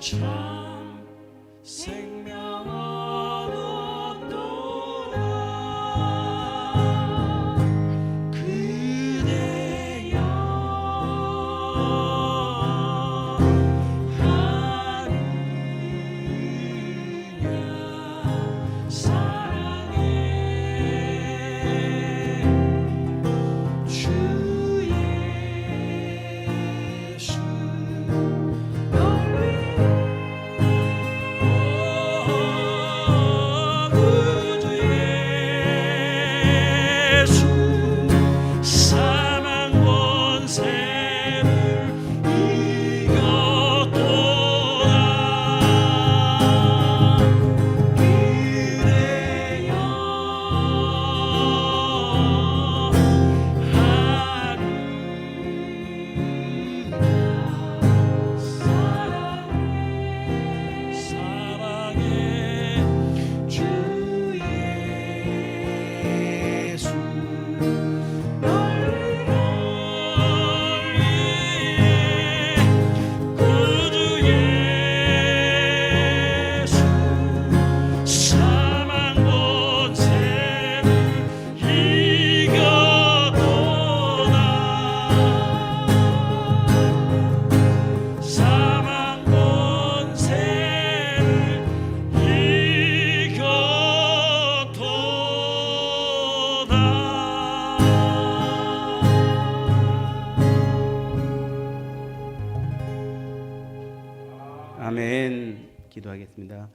참 생명 얻었도다. 그대여 하느냐 사랑해 주 예수 아멘. 기도하겠습니다.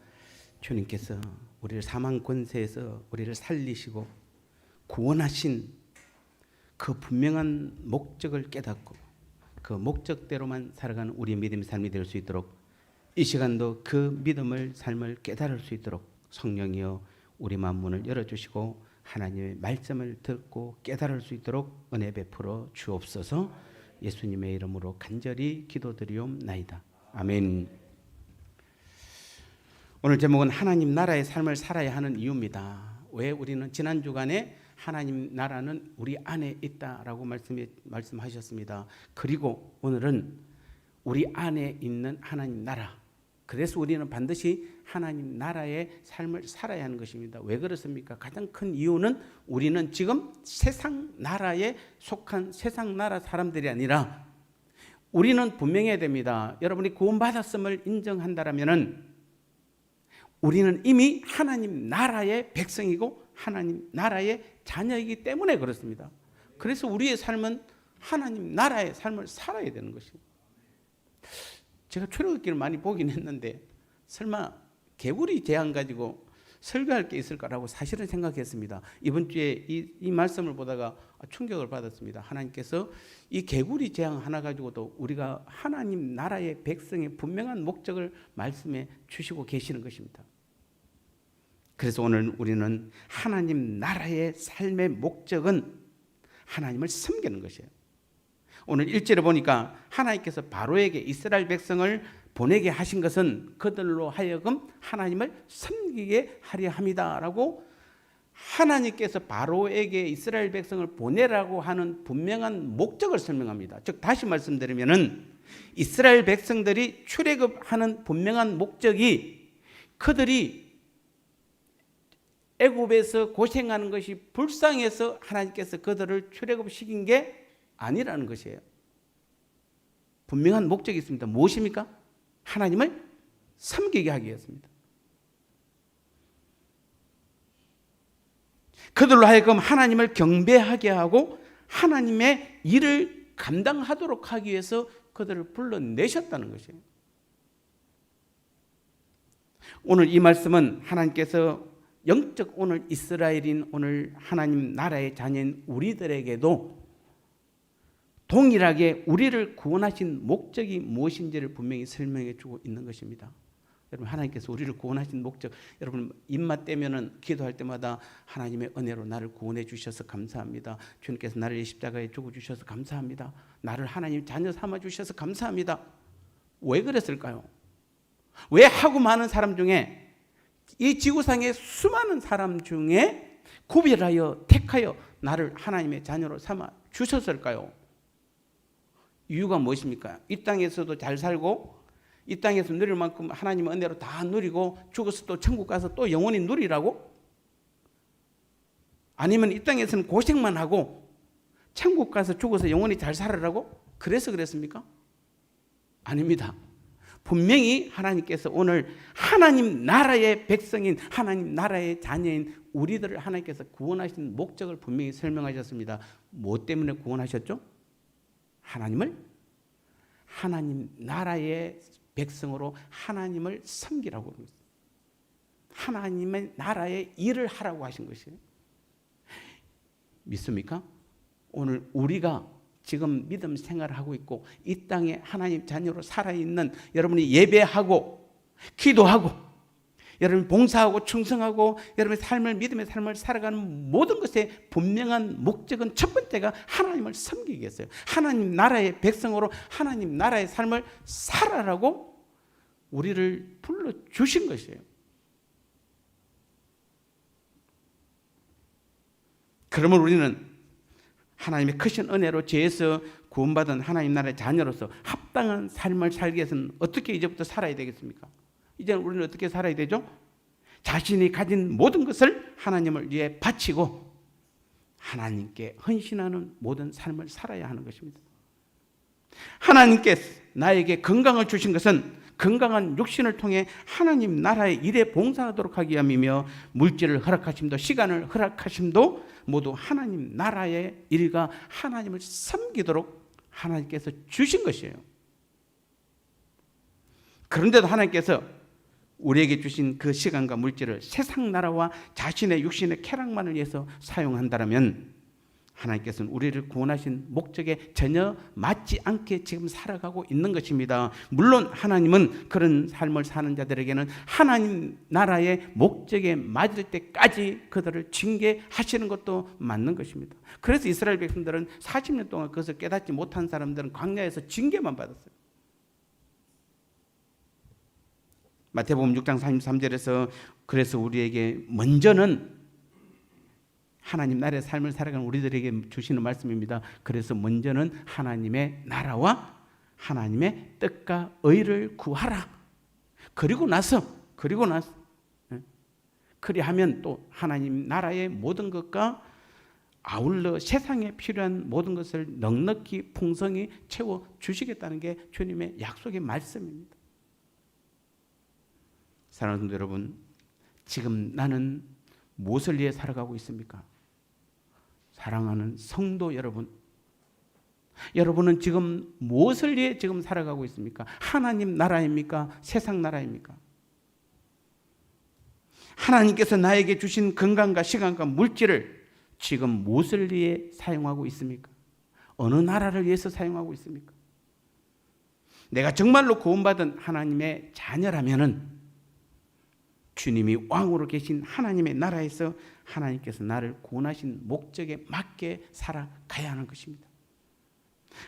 주님께서 우리를 사망 권세에서 우리를 살리시고 구원하신 그 분명한 목적을 깨닫고 그 목적대로만 살아가는 우리의 믿음의 삶이 될 수 있도록 이 시간도 그 믿음을 삶을 깨달을 수 있도록 성령이여 우리 만문을 열어주시고 하나님의 말씀을 듣고 깨달을 수 있도록 은혜 베풀어 주옵소서. 예수님의 이름으로 간절히 기도드리옵나이다. 아멘. 오늘 제목은 하나님 나라의 삶을 살아야 하는 이유입니다. 왜 우리는 지난 주간에 하나님 나라는 우리 안에 있다라고 말씀하셨습니다. 그리고 오늘은 우리 안에 있는 하나님 나라. 그래서 우리는 반드시 하나님 나라의 삶을 살아야 하는 것입니다. 왜 그렇습니까? 가장 큰 이유는 우리는 지금 세상 나라에 속한 세상 나라 사람들이 아니라 우리는 분명해야 됩니다. 여러분이 구원받았음을 인정한다라면은 우리는 이미 하나님 나라의 백성이고 하나님 나라의 자녀이기 때문에 그렇습니다. 그래서 우리의 삶은 하나님 나라의 삶을 살아야 되는 것입니다. 제가 출애굽기를 많이 보긴 했는데 설마 개구리 재앙 가지고 설교할 게 있을까라고 사실은 생각했습니다. 이번 주에 이 말씀을 보다가 충격을 받았습니다. 하나님께서 이 개구리 재앙 하나 가지고도 우리가 하나님 나라의 백성의 분명한 목적을 말씀해 주시고 계시는 것입니다. 그래서 오늘 우리는 하나님 나라의 삶의 목적은 하나님을 섬기는 것이에요. 오늘 1절에 보니까 하나님께서 바로에게 이스라엘 백성을 보내게 하신 것은 그들로 하여금 하나님을 섬기게 하려 함이다라고 하나님께서 바로에게 이스라엘 백성을 보내라고 하는 분명한 목적을 설명합니다. 즉 다시 말씀드리면은 이스라엘 백성들이 출애굽하는 분명한 목적이 그들이 애굽에서 고생하는 것이 불쌍해서 하나님께서 그들을 출애굽시킨 게 아니라는 것이에요. 분명한 목적이 있습니다. 무엇입니까? 하나님을 섬기게 하기 위해서입니다. 그들로 하여금 하나님을 경배하게 하고 하나님의 일을 감당하도록 하기 위해서 그들을 불러내셨다는 것이에요. 오늘 이 말씀은 하나님께서 영적 오늘 이스라엘인 오늘 하나님 나라의 자녀인 우리들에게도 동일하게 우리를 구원하신 목적이 무엇인지를 분명히 설명해 주고 있는 것입니다. 여러분 하나님께서 우리를 구원하신 목적, 여러분 입맛 떼면은 기도할 때마다 하나님의 은혜로 나를 구원해 주셔서 감사합니다. 주님께서 나를 십자가에 죽어 주셔서 감사합니다. 나를 하나님 자녀 삼아 주셔서 감사합니다. 왜 그랬을까요? 왜 하고 많은 사람 중에 이 지구상의 수많은 사람 중에 구별하여 택하여 나를 하나님의 자녀로 삼아 주셨을까요? 이유가 무엇입니까? 이 땅에서도 잘 살고 이 땅에서 누릴 만큼 하나님의 은혜로 다 누리고 죽어서 또 천국 가서 또 영원히 누리라고? 아니면 이 땅에서는 고생만 하고 천국 가서 죽어서 영원히 잘 살아라고? 그래서 그랬습니까? 아닙니다. 분명히 하나님께서 오늘 하나님 나라의 백성인, 하나님 나라의 자녀인 우리들을 하나님께서 구원하신 목적을 분명히 설명하셨습니다. 뭐 때문에 구원하셨죠? 하나님을, 하나님 나라의 백성으로 하나님을 섬기라고 그랬어요. 하나님의 나라의 일을 하라고 하신 것이에요. 믿습니까? 오늘 우리가 지금 믿음 생활을 하고 있고 이 땅에 하나님 자녀로 살아있는 여러분이 예배하고 기도하고 여러분이 봉사하고 충성하고 여러분의 삶을, 믿음의 삶을 살아가는 모든 것의 분명한 목적은 첫 번째가 하나님을 섬기겠어요. 하나님 나라의 백성으로 하나님 나라의 삶을 살아라고 우리를 불러주신 것이에요. 그러면 우리는 하나님의 크신 은혜로 죄에서 구원받은 하나님 나라의 자녀로서 합당한 삶을 살기 위해서는 어떻게 이제부터 살아야 되겠습니까? 이제 우리는 어떻게 살아야 되죠? 자신이 가진 모든 것을 하나님을 위해 바치고 하나님께 헌신하는 모든 삶을 살아야 하는 것입니다. 하나님께서 나에게 건강을 주신 것은 건강한 육신을 통해 하나님 나라의 일에 봉사하도록 하기 위함이며 물질을 허락하심도 시간을 허락하심도 모두 하나님 나라의 일과 하나님을 섬기도록 하나님께서 주신 것이에요. 그런데도 하나님께서 우리에게 주신 그 시간과 물질을 세상 나라와 자신의 육신의 쾌락만을 위해서 사용한다면 하나님께서는 우리를 구원하신 목적에 전혀 맞지 않게 지금 살아가고 있는 것입니다. 물론 하나님은 그런 삶을 사는 자들에게는 하나님 나라의 목적에 맞을 때까지 그들을 징계하시는 것도 맞는 것입니다. 그래서 이스라엘 백성들은 40년 동안 그것을 깨닫지 못한 사람들은 광야에서 징계만 받았어요. 마태복음 6장 33절에서 그래서 우리에게 먼저는 하나님 나라의 삶을 살아가는 우리들에게 주시는 말씀입니다. 그래서 먼저는 하나님의 나라와 하나님의 뜻과 의를 구하라. 그리고 나서 그리하면 또 하나님 나라의 모든 것과 아울러 세상에 필요한 모든 것을 넉넉히 풍성히 채워 주시겠다는 게 주님의 약속의 말씀입니다. 사랑하는 성도 여러분, 지금 나는 무엇을 위해 살아가고 있습니까? 사랑하는 성도 여러분, 여러분은 지금 무엇을 위해 지금 살아가고 있습니까? 하나님 나라입니까? 세상 나라입니까? 하나님께서 나에게 주신 건강과 시간과 물질을 지금 무엇을 위해 사용하고 있습니까? 어느 나라를 위해서 사용하고 있습니까? 내가 정말로 구원받은 하나님의 자녀라면은 주님이 왕으로 계신 하나님의 나라에서 하나님께서 나를 구원하신 목적에 맞게 살아가야 하는 것입니다.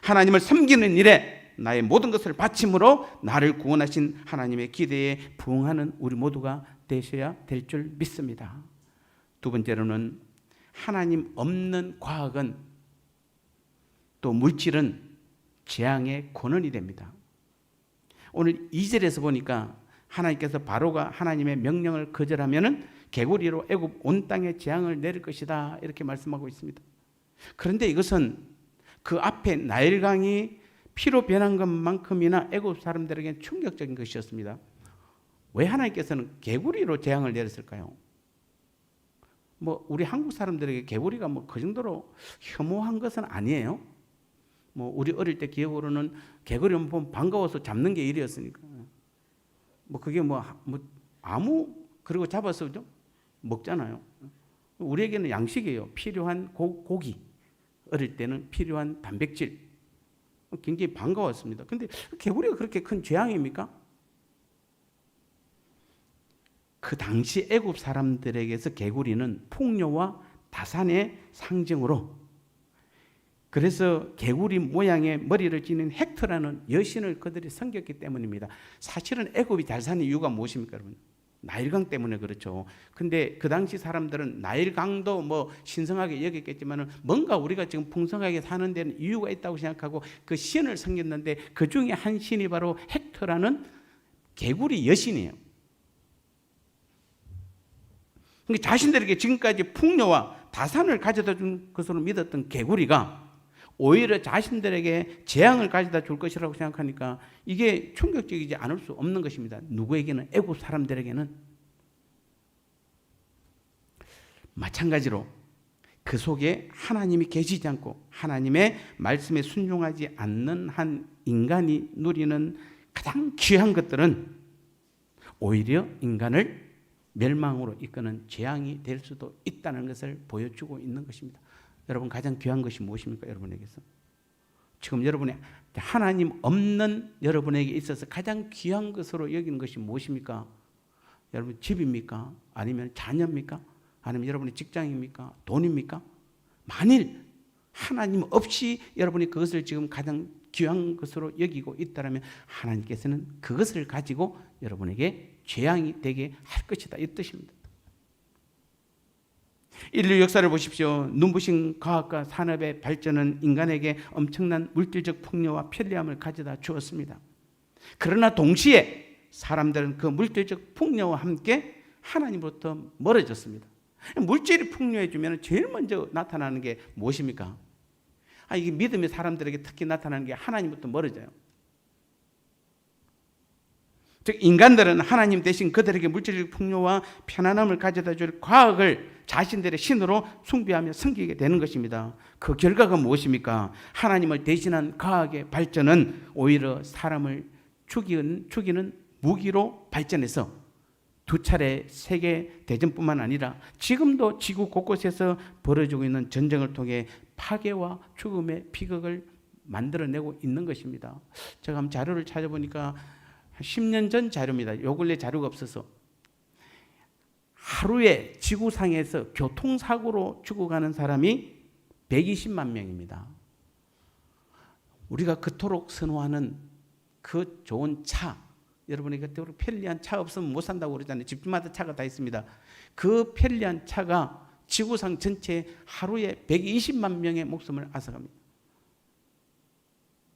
하나님을 섬기는 일에 나의 모든 것을 바침으로 나를 구원하신 하나님의 기대에 부응하는 우리 모두가 되셔야 될 줄 믿습니다. 두 번째로는 하나님 없는 과학은 또 물질은 재앙의 권원이 됩니다. 오늘 2절에서 보니까 하나님께서 바로가 하나님의 명령을 거절하면은 개구리로 애굽 온 땅에 재앙을 내릴 것이다 이렇게 말씀하고 있습니다. 그런데 이것은 그 앞에 나일강이 피로 변한 것만큼이나 애굽 사람들에게 충격적인 것이었습니다. 왜 하나님께서는 개구리로 재앙을 내렸을까요? 뭐 우리 한국 사람들에게 개구리가 뭐 그 정도로 혐오한 것은 아니에요. 뭐 우리 어릴 때 기억으로는 개구리만 보면 반가워서 잡는 게 일이었으니까. 뭐 그게 뭐 아무 그리고 잡아서 먹잖아요. 우리에게는 양식이에요. 필요한 고기, 어릴 때는 필요한 단백질, 굉장히 반가웠습니다. 근데 개구리가 그렇게 큰 재앙입니까? 그 당시 애굽 사람들에게서 개구리는 풍요와 다산의 상징으로, 그래서 개구리 모양의 머리를 지닌 헥터라는 여신을 그들이 섬겼기 때문입니다. 사실은 애굽이 잘 사는 이유가 무엇입니까, 여러분? 나일강 때문에 그렇죠. 근데 그 당시 사람들은 나일강도 뭐 신성하게 여겼겠지만 뭔가 우리가 지금 풍성하게 사는 데는 이유가 있다고 생각하고 그 신을 섬겼는데 그 중에 한 신이 바로 헥터라는 개구리 여신이에요. 그러니까 자신들에게 지금까지 풍요와 다산을 가져다 준 것으로 믿었던 개구리가 오히려 자신들에게 재앙을 가져다 줄 것이라고 생각하니까 이게 충격적이지 않을 수 없는 것입니다. 누구에게는? 애굽 사람들에게는. 마찬가지로 그 속에 하나님이 계시지 않고 하나님의 말씀에 순종하지 않는 한 인간이 누리는 가장 귀한 것들은 오히려 인간을 멸망으로 이끄는 재앙이 될 수도 있다는 것을 보여주고 있는 것입니다. 여러분, 가장 귀한 것이 무엇입니까? 여러분에게서 지금 여러분의 하나님 없는 여러분에게 있어서 가장 귀한 것으로 여기는 것이 무엇입니까? 여러분, 집입니까? 아니면 자녀입니까? 아니면 여러분의 직장입니까? 돈입니까? 만일 하나님 없이 여러분이 그것을 지금 가장 귀한 것으로 여기고 있다면 하나님께서는 그것을 가지고 여러분에게 재앙이 되게 할 것이다, 이 뜻입니다. 인류 역사를 보십시오. 눈부신 과학과 산업의 발전은 인간에게 엄청난 물질적 풍요와 편리함을 가져다 주었습니다. 그러나 동시에 사람들은 그 물질적 풍요와 함께 하나님으로부터 멀어졌습니다. 물질이 풍요해지면 제일 먼저 나타나는 게 무엇입니까? 이게 믿음의 사람들에게 특히 나타나는 게 하나님부터 멀어져요. 즉 인간들은 하나님 대신 그들에게 물질적 풍요와 편안함을 가져다 줄 과학을 자신들의 신으로 숭배하며 섬기게 되는 것입니다. 그 결과가 무엇입니까? 하나님을 대신한 과학의 발전은 오히려 사람을 죽이는 무기로 발전해서 두 차례 세계 대전뿐만 아니라 지금도 지구 곳곳에서 벌어지고 있는 전쟁을 통해 파괴와 죽음의 비극을 만들어내고 있는 것입니다. 제가 한번 자료를 찾아보니까 10년 전 자료입니다. 요 근래 자료가 없어서 하루에 지구상에서 교통사고로 죽어가는 사람이 120만 명입니다. 우리가 그토록 선호하는 그 좋은 차, 여러분이 그때로 편리한 차 없으면 못 산다고 그러잖아요. 집마다 차가 다 있습니다. 그 편리한 차가 지구상 전체에 하루에 120만 명의 목숨을 앗아갑니다.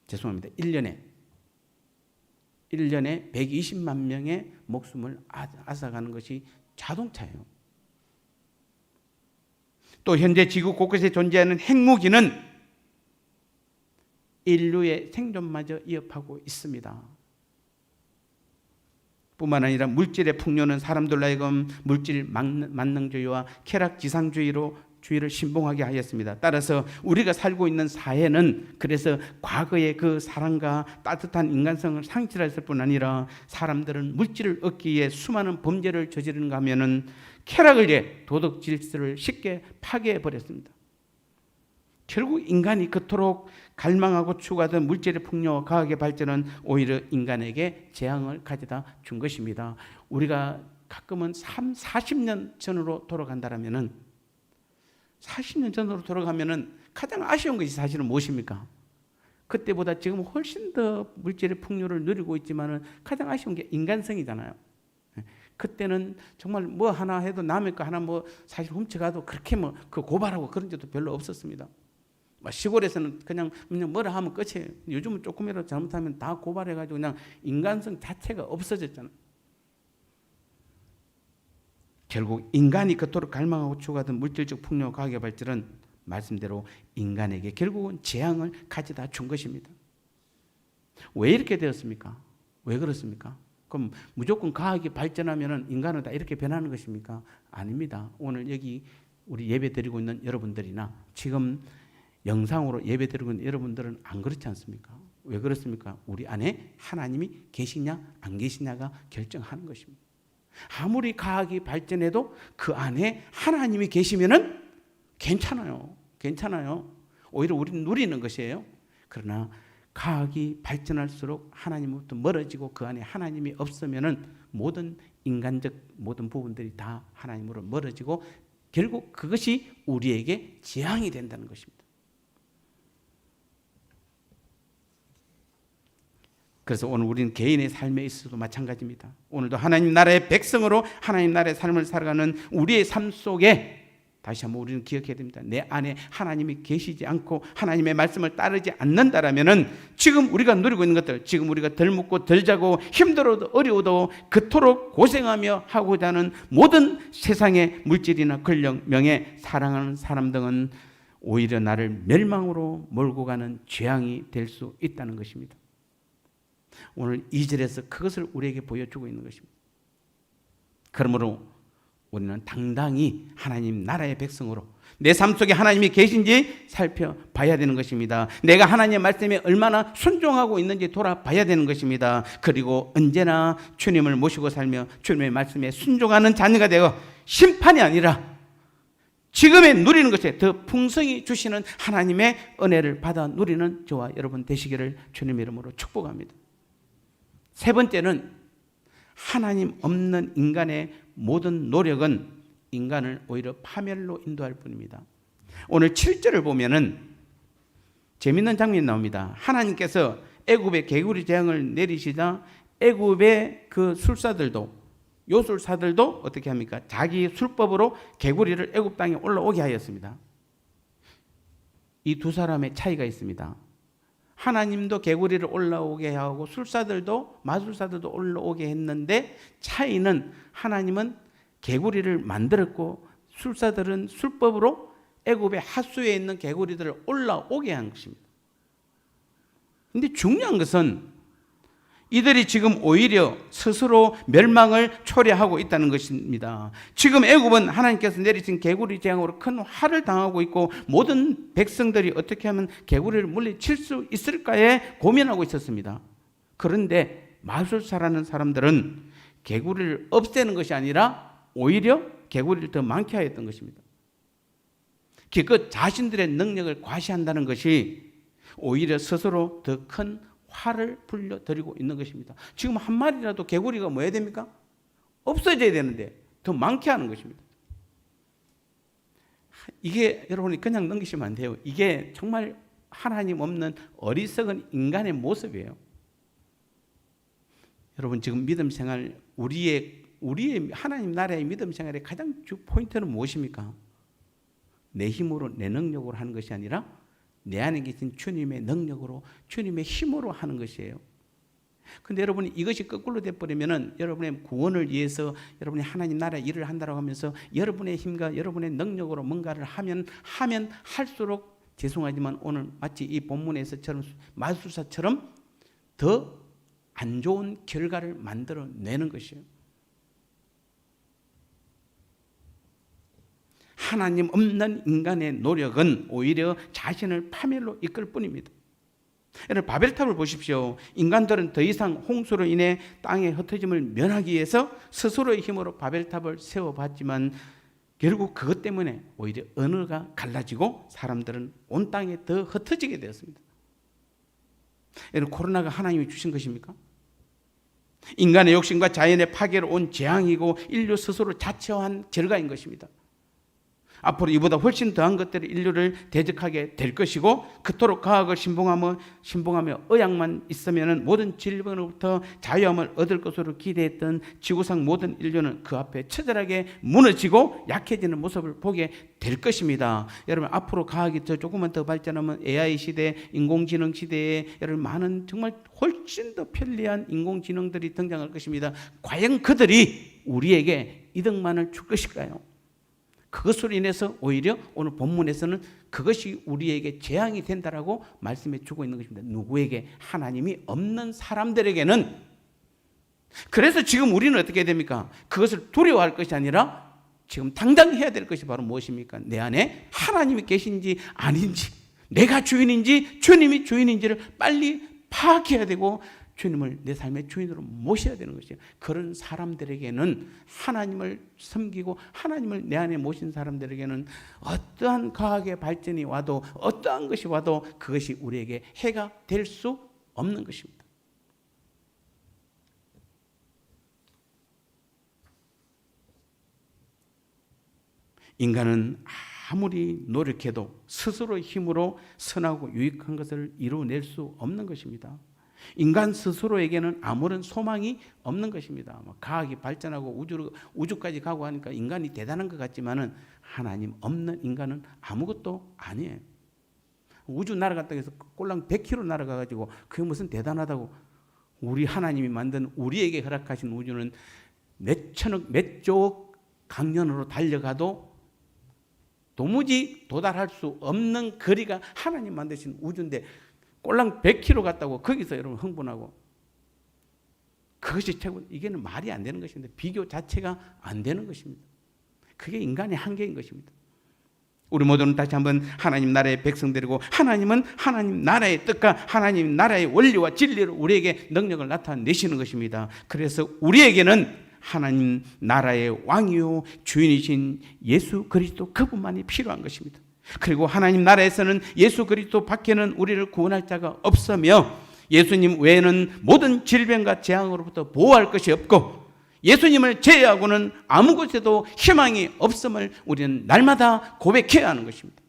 죄송합니다. 1년에 120만 명의 목숨을 앗아가는 것이 자동차예요. 또 현재 지구 곳곳에 존재하는 핵무기는 인류의 생존마저 위협하고 있습니다. 뿐만 아니라 물질의 풍요는 사람들 하여금 물질 만능주의와 쾌락지상주의를 신봉하게 하였습니다. 따라서 우리가 살고 있는 사회는 그래서 과거의 그 사랑과 따뜻한 인간성을 상실했을 뿐 아니라 사람들은 물질을 얻기 위해 수많은 범죄를 저지르는가 하면은 쾌락을 위해 도덕 질서를 쉽게 파괴해 버렸습니다. 결국 인간이 그토록 갈망하고 추구하던 물질의 풍요와 과학의 발전은 오히려 인간에게 재앙을 가져다 준 것입니다. 우리가 가끔은 40년 전으로 돌아간다면은 40년 전으로 돌아가면은 가장 아쉬운 것이 사실은 무엇입니까? 그때보다 지금 훨씬 더 물질의 풍요를 누리고 있지만은 가장 아쉬운 게 인간성이잖아요. 그때는 정말 뭐 하나 해도 남의 거 하나 뭐 사실 훔쳐가도 그렇게 뭐 그 고발하고 그런 적도 별로 없었습니다. 시골에서는 그냥 뭐라 하면 끝이에요. 요즘은 조금이라도 잘못하면 다 고발해가지고 그냥 인간성 자체가 없어졌잖아요. 결국 인간이 그토록 갈망하고 추구하던 물질적 풍요와 과학의 발전은 말씀대로 인간에게 결국은 재앙을 가져다 준 것입니다. 왜 이렇게 되었습니까? 왜 그렇습니까? 그럼 무조건 과학이 발전하면 인간은 다 이렇게 변하는 것입니까? 아닙니다. 오늘 여기 우리 예배 드리고 있는 여러분들이나 지금 영상으로 예배 드리고 있는 여러분들은 안 그렇지 않습니까? 왜 그렇습니까? 우리 안에 하나님이 계시냐 안 계시냐가 결정하는 것입니다. 아무리 과학이 발전해도 그 안에 하나님이 계시면은 괜찮아요. 오히려 우리는 누리는 것이에요. 그러나 과학이 발전할수록 하나님으로부터 멀어지고 그 안에 하나님이 없으면은 모든 인간적 모든 부분들이 다 하나님으로 멀어지고 결국 그것이 우리에게 재앙이 된다는 것입니다. 그래서 오늘 우리는 개인의 삶에 있어서도 마찬가지입니다. 오늘도 하나님 나라의 백성으로 하나님 나라의 삶을 살아가는 우리의 삶 속에 다시 한번 우리는 기억해야 됩니다. 내 안에 하나님이 계시지 않고 하나님의 말씀을 따르지 않는다라면은 지금 우리가 누리고 있는 것들, 지금 우리가 덜 먹고 덜 자고 힘들어도 어려워도 그토록 고생하며 하고자 하는 모든 세상의 물질이나 권력, 명예, 사랑하는 사람 등은 오히려 나를 멸망으로 몰고 가는 재앙이 될 수 있다는 것입니다. 오늘 2절에서 그것을 우리에게 보여주고 있는 것입니다. 그러므로 우리는 당당히 하나님 나라의 백성으로 내 삶 속에 하나님이 계신지 살펴봐야 되는 것입니다. 내가 하나님의 말씀에 얼마나 순종하고 있는지 돌아봐야 되는 것입니다. 그리고 언제나 주님을 모시고 살며 주님의 말씀에 순종하는 자녀가 되어 심판이 아니라 지금에 누리는 것에 더 풍성히 주시는 하나님의 은혜를 받아 누리는 저와 여러분 되시기를 주님의 이름으로 축복합니다. 세 번째는 하나님 없는 인간의 모든 노력은 인간을 오히려 파멸로 인도할 뿐입니다. 오늘 7절을 보면은 재밌는 장면이 나옵니다. 하나님께서 애굽에 개구리 재앙을 내리시자 애굽의 그 술사들도 요술사들도 어떻게 합니까? 자기 술법으로 개구리를 애굽 땅에 올라오게 하였습니다. 이 두 사람의 차이가 있습니다. 하나님도 개구리를 올라오게 하고 술사들도 마술사들도 올라오게 했는데 차이는 하나님은 개구리를 만들었고 술사들은 술법으로 애굽의 하수에 있는 개구리들을 올라오게 한 것입니다. 그런데 중요한 것은 이들이 지금 오히려 스스로 멸망을 초래하고 있다는 것입니다. 지금 애굽은 하나님께서 내리신 개구리 재앙으로 큰 화를 당하고 있고 모든 백성들이 어떻게 하면 개구리를 물리칠 수 있을까에 고민하고 있었습니다. 그런데 마술사라는 사람들은 개구리를 없애는 것이 아니라 오히려 개구리를 더 많게 하였던 것입니다. 그 자신들의 능력을 과시한다는 것이 오히려 스스로 더 큰 화를 불려드리고 있는 것입니다. 지금 한 마리라도 개구리가 뭐 해야 됩니까? 없어져야 되는데 더 많게 하는 것입니다. 이게 여러분이 그냥 넘기시면 안 돼요. 이게 정말 하나님 없는 어리석은 인간의 모습이에요. 여러분 지금 믿음 생활 우리의 하나님 나라의 믿음 생활의 가장 주 포인트는 무엇입니까? 내 힘으로 내 능력으로 하는 것이 아니라 내 안에 계신 주님의 능력으로 주님의 힘으로 하는 것이에요. 그런데 여러분이 이것이 거꾸로 돼버리면은 여러분의 구원을 위해서 여러분이 하나님 나라의 일을 한다고 하면서 여러분의 힘과 여러분의 능력으로 뭔가를 하면 할수록 죄송하지만 오늘 마치 이 본문에서처럼 마술사처럼 더 안 좋은 결과를 만들어내는 것이에요. 하나님 없는 인간의 노력은 오히려 자신을 파멸로 이끌 뿐입니다. 여러분 바벨탑을 보십시오. 인간들은 더 이상 홍수로 인해 땅의 흩어짐을 면하기 위해서 스스로의 힘으로 바벨탑을 세워봤지만 결국 그것 때문에 오히려 언어가 갈라지고 사람들은 온 땅에 더 흩어지게 되었습니다. 여러분 코로나가 하나님이 주신 것입니까? 인간의 욕심과 자연의 파괴로 온 재앙이고 인류 스스로 자처한 결과인 것입니다. 앞으로 이보다 훨씬 더한 것들이 인류를 대적하게 될 것이고 그토록 과학을 신봉하며 의학만 있으면 모든 질병으로부터 자유함을 얻을 것으로 기대했던 지구상 모든 인류는 그 앞에 처절하게 무너지고 약해지는 모습을 보게 될 것입니다. 여러분 앞으로 과학이 조금만 더 발전하면 AI 시대, 인공지능 시대에 여러분 많은 정말 훨씬 더 편리한 인공지능들이 등장할 것입니다. 과연 그들이 우리에게 이득만을 줄 것일까요? 그것으로 인해서 오히려 오늘 본문에서는 그것이 우리에게 재앙이 된다라고 말씀해 주고 있는 것입니다. 누구에게? 하나님이 없는 사람들에게는. 그래서 지금 우리는 어떻게 해야 됩니까? 그것을 두려워할 것이 아니라 지금 당당해야 될 것이 바로 무엇입니까? 내 안에 하나님이 계신지 아닌지, 내가 주인인지 주님이 주인인지를 빨리 파악해야 되고 주님을 내 삶의 주인으로 모셔야 되는 것이에요. 그런 사람들에게는 하나님을 섬기고 하나님을 내 안에 모신 사람들에게는 어떠한 과학의 발전이 와도 어떠한 것이 와도 그것이 우리에게 해가 될 수 없는 것입니다. 인간은 아무리 노력해도 스스로의 힘으로 선하고 유익한 것을 이루어낼 수 없는 것입니다. 인간 스스로에게는 아무런 소망이 없는 것입니다. 과학이 발전하고 우주까지 가고 하니까 인간이 대단한 것 같지만은 하나님 없는 인간은 아무것도 아니에요. 우주 날아갔다 해서 꼴랑 100km 날아가가지고 그게 무슨 대단하다고. 우리 하나님이 만든 우리에게 허락하신 우주는 몇 천억 몇 조억 강년으로 달려가도 도무지 도달할 수 없는 거리가 하나님 만드신 우주인데 꼴랑 100km 갔다고 거기서 여러분 흥분하고 그것이 최고. 이게는 말이 안 되는 것입니다. 비교 자체가 안 되는 것입니다. 그게 인간의 한계인 것입니다. 우리 모두는 다시 한번 하나님 나라의 백성들이고 하나님은 하나님 나라의 뜻과 하나님 나라의 원리와 진리로 우리에게 능력을 나타내시는 것입니다. 그래서 우리에게는 하나님 나라의 왕이요 주인이신 예수 그리스도 그분만이 필요한 것입니다. 그리고 하나님 나라에서는 예수 그리스도 밖에는 우리를 구원할 자가 없으며 예수님 외에는 모든 질병과 재앙으로부터 보호할 것이 없고 예수님을 제외하고는 아무 곳에도 희망이 없음을 우리는 날마다 고백해야 하는 것입니다.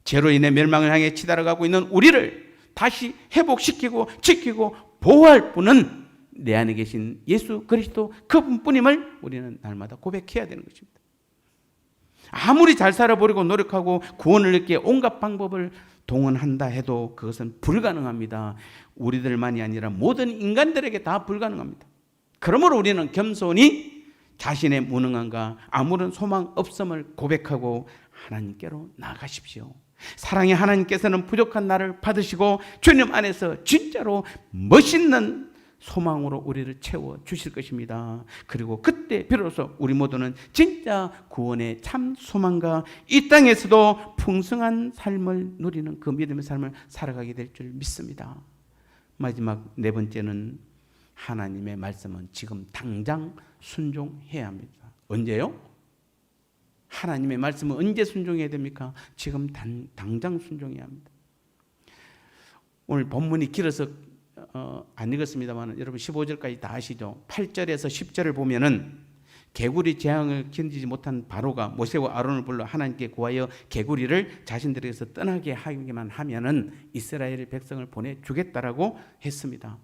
죄로 인해 멸망을 향해 치달아가고 있는 우리를 다시 회복시키고 지키고 보호할 분은 내 안에 계신 예수 그리스도 그분뿐임을 우리는 날마다 고백해야 되는 것입니다. 아무리 잘 살아보려고 노력하고 구원을 얻기 위해 온갖 방법을 동원한다 해도 그것은 불가능합니다. 우리들만이 아니라 모든 인간들에게 다 불가능합니다. 그러므로 우리는 겸손히 자신의 무능함과 아무런 소망 없음을 고백하고 하나님께로 나아가십시오. 사랑의 하나님께서는 부족한 나를 받으시고 주님 안에서 진짜로 멋있는 소망으로 우리를 채워 주실 것입니다. 그리고 그때 비로소 우리 모두는 진짜 구원의 참 소망과 이 땅에서도 풍성한 삶을 누리는 그 믿음의 삶을 살아가게 될 줄 믿습니다. 마지막 네 번째는 하나님의 말씀은 지금 당장 순종해야 합니다. 언제요? 하나님의 말씀은 언제 순종해야 됩니까? 지금 당장 순종해야 합니다. 오늘 본문이 길어서 안 읽었습니다만 여러분 15절까지 다 아시죠? 8절에서 10절을 보면은 개구리 재앙을 견디지 못한 바로가 모세와 아론을 불러 하나님께 구하여 개구리를 자신들에게서 떠나게 하기만 하면은 이스라엘 백성을 보내주겠다라고 했습니다.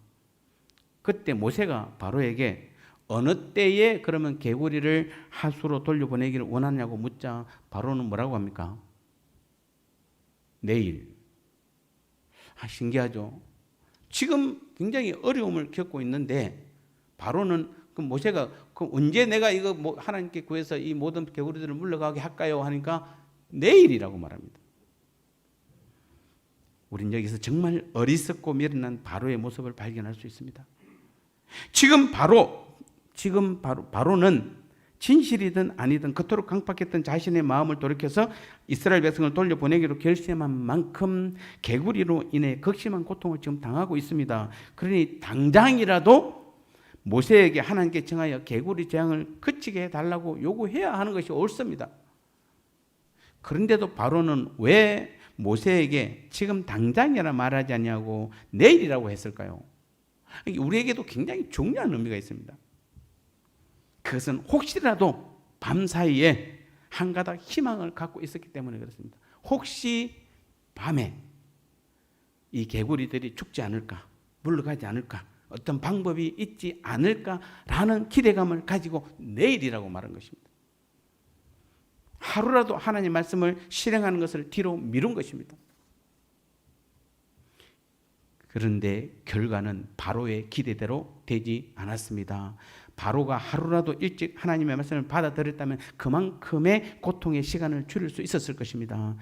그때 모세가 바로에게 어느 때에 그러면 개구리를 하수로 돌려보내기를 원하냐고 묻자 바로는 뭐라고 합니까? 내일. 신기하죠? 지금 굉장히 어려움을 겪고 있는데 바로는 그 모세가 그 언제 내가 이거 하나님께 구해서 이 모든 개구리들을 물러가게 할까요? 하니까 내일이라고 말합니다. 우린 여기서 정말 어리석고 미련한 바로의 모습을 발견할 수 있습니다. 지금 바로는 진실이든 아니든 그토록 강팍했던 자신의 마음을 돌이켜서 이스라엘 백성을 돌려보내기로 결심한 만큼 개구리로 인해 극심한 고통을 지금 당하고 있습니다. 그러니 당장이라도 모세에게 하나님께 청하여 개구리 재앙을 그치게 해달라고 요구해야 하는 것이 옳습니다. 그런데도 바로는 왜 모세에게 지금 당장이라 말하지 않냐고 내일이라고 했을까요? 우리에게도 굉장히 중요한 의미가 있습니다. 그것은 혹시라도 밤사이에 한 가닥 희망을 갖고 있었기 때문에 그렇습니다. 혹시 밤에 이 개구리들이 죽지 않을까, 물러가지 않을까, 어떤 방법이 있지 않을까라는 기대감을 가지고 내일이라고 말한 것입니다. 하루라도 하나님의 말씀을 실행하는 것을 뒤로 미룬 것입니다. 그런데 결과는 바로의 기대대로 되지 않았습니다. 바로가 하루라도 일찍 하나님의 말씀을 받아들였다면 그만큼의 고통의 시간을 줄일 수 있었을 것입니다.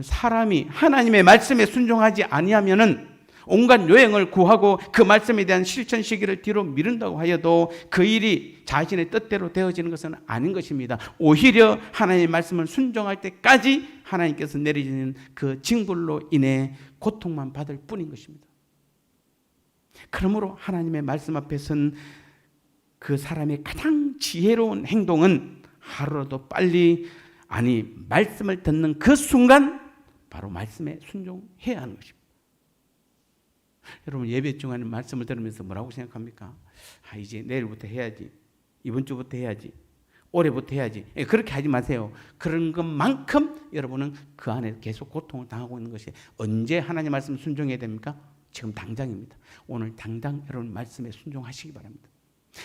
사람이 하나님의 말씀에 순종하지 아니하면은 온갖 요행을 구하고 그 말씀에 대한 실천 시기를 뒤로 미룬다고 하여도 그 일이 자신의 뜻대로 되어지는 것은 아닌 것입니다. 오히려 하나님의 말씀을 순종할 때까지 하나님께서 내리시는 그 징벌로 인해 고통만 받을 뿐인 것입니다. 그러므로 하나님의 말씀 앞에 선 그 사람의 가장 지혜로운 행동은 하루라도 빨리 말씀을 듣는 그 순간 바로 말씀에 순종해야 하는 것입니다. 여러분 예배 중간에 말씀을 들으면서 뭐라고 생각합니까? 이제 내일부터 해야지, 이번 주부터 해야지, 올해부터 해야지. 그렇게 하지 마세요. 그런 것만큼 여러분은 그 안에 계속 고통을 당하고 있는 것이 언제 하나님 말씀 순종해야 됩니까? 지금 당장입니다. 오늘 당장 여러분 말씀에 순종하시기 바랍니다.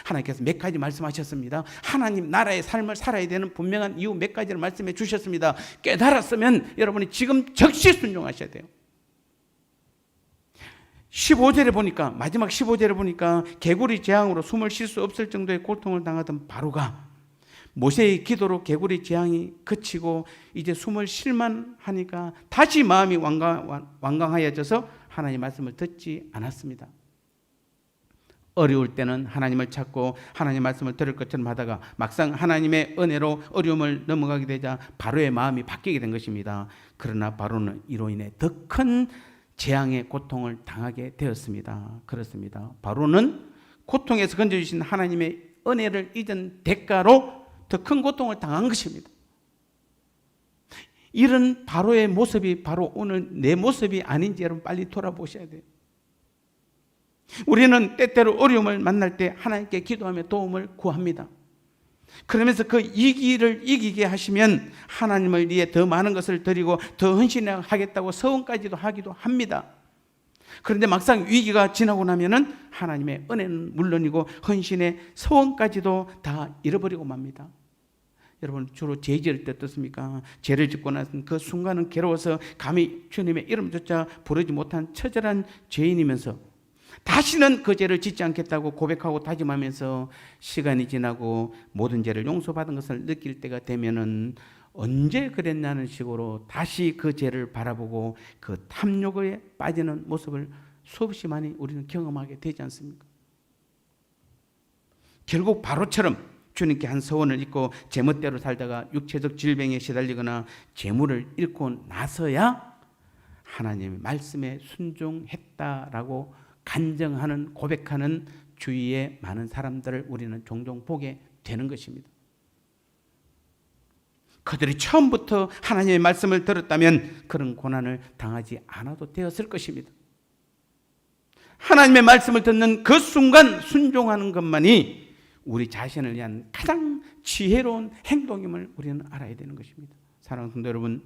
하나님께서 몇 가지 말씀하셨습니다. 하나님 나라의 삶을 살아야 되는 분명한 이유 몇 가지를 말씀해 주셨습니다. 깨달았으면 여러분이 지금 즉시 순종하셔야 돼요. 15절에 보니까, 마지막 15절에 보니까 개구리 재앙으로 숨을 쉴 수 없을 정도의 고통을 당하던 바로가 모세의 기도로 개구리 재앙이 그치고 이제 숨을 쉴만 하니까 다시 마음이 완강하여져서 하나님 말씀을 듣지 않았습니다. 어려울 때는 하나님을 찾고 하나님 말씀을 들을 것처럼 하다가 막상 하나님의 은혜로 어려움을 넘어가게 되자 바로의 마음이 바뀌게 된 것입니다. 그러나 바로는 이로 인해 더 큰 재앙의 고통을 당하게 되었습니다. 그렇습니다. 바로는 고통에서 건져주신 하나님의 은혜를 잊은 대가로 더 큰 고통을 당한 것입니다. 이런 바로의 모습이 바로 오늘 내 모습이 아닌지 여러분 빨리 돌아보셔야 돼요. 우리는 때때로 어려움을 만날 때 하나님께 기도하며 도움을 구합니다. 그러면서 그 위기를 이기게 하시면 하나님을 위해 더 많은 것을 드리고 더 헌신하겠다고 서원까지도 하기도 합니다. 그런데 막상 위기가 지나고 나면은 하나님의 은혜는 물론이고 헌신의 서원까지도 다 잃어버리고 맙니다. 여러분 주로 죄 지을 때 어떻습니까? 죄를 짓고 나서 그 순간은 괴로워서 감히 주님의 이름조차 부르지 못한 처절한 죄인이면서 다시는 그 죄를 짓지 않겠다고 고백하고 다짐하면서 시간이 지나고 모든 죄를 용서받은 것을 느낄 때가 되면은 언제 그랬냐는 식으로 다시 그 죄를 바라보고 그 탐욕에 빠지는 모습을 수없이 많이 우리는 경험하게 되지 않습니까? 결국 바로처럼 주님께 한 서원을 잊고 제멋대로 살다가 육체적 질병에 시달리거나 재물을 잃고 나서야 하나님의 말씀에 순종했다라고 간증하는 고백하는 주위의 많은 사람들을 우리는 종종 보게 되는 것입니다. 그들이 처음부터 하나님의 말씀을 들었다면 그런 고난을 당하지 않아도 되었을 것입니다. 하나님의 말씀을 듣는 그 순간 순종하는 것만이 우리 자신을 위한 가장 지혜로운 행동임을 우리는 알아야 되는 것입니다. 사랑하는 성도 여러분,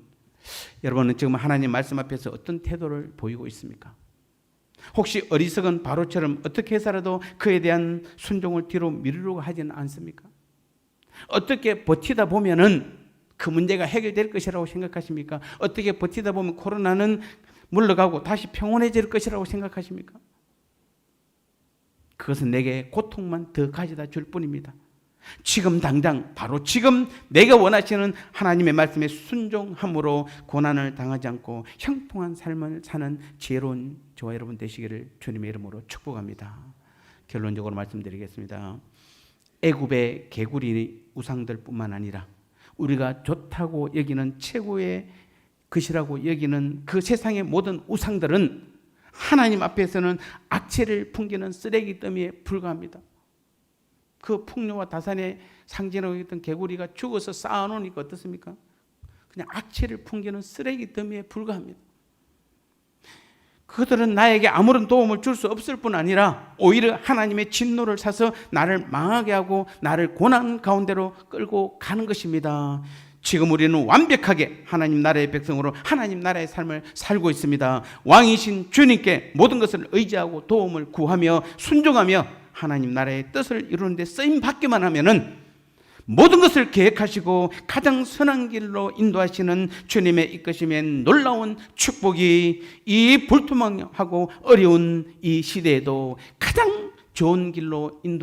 여러분은 지금 하나님 말씀 앞에서 어떤 태도를 보이고 있습니까? 혹시 어리석은 바로처럼 어떻게 해서라도 그에 대한 순종을 뒤로 미루려고 하지는 않습니까? 어떻게 버티다 보면은 그 문제가 해결될 것이라고 생각하십니까? 어떻게 버티다 보면 코로나는 물러가고 다시 평온해질 것이라고 생각하십니까? 그것은 내게 고통만 더 가져다 줄 뿐입니다. 지금 당장 바로 지금 내가 원하시는 하나님의 말씀에 순종함으로 고난을 당하지 않고 형통한 삶을 사는 지혜로운 저와 여러분 되시기를 주님의 이름으로 축복합니다. 결론적으로 말씀드리겠습니다. 애굽의 개구리 우상들뿐만 아니라 우리가 좋다고 여기는 최고의 것이라고 여기는 그 세상의 모든 우상들은 하나님 앞에서는 악취를 풍기는 쓰레기 더미에 불과합니다. 그 풍요와 다산의 상징으로 있던 개구리가 죽어서 쌓아놓으니까 어떻습니까? 그냥 악취를 풍기는 쓰레기 더미에 불과합니다. 그들은 나에게 아무런 도움을 줄 수 없을 뿐 아니라 오히려 하나님의 진노를 사서 나를 망하게 하고 나를 고난 가운데로 끌고 가는 것입니다. 지금 우리는 완벽하게 하나님 나라의 백성으로 하나님 나라의 삶을 살고 있습니다. 왕이신 주님께 모든 것을 의지하고 도움을 구하며 순종하며 하나님 나라의 뜻을 이루는 데 쓰임 받기만 하면은 모든 것을 계획하시고 가장 선한 길로 인도하시는 주님의 이끄심에 놀라운 축복이 이 불투명하고 어려운 이 시대에도 가장 좋은 길로 인도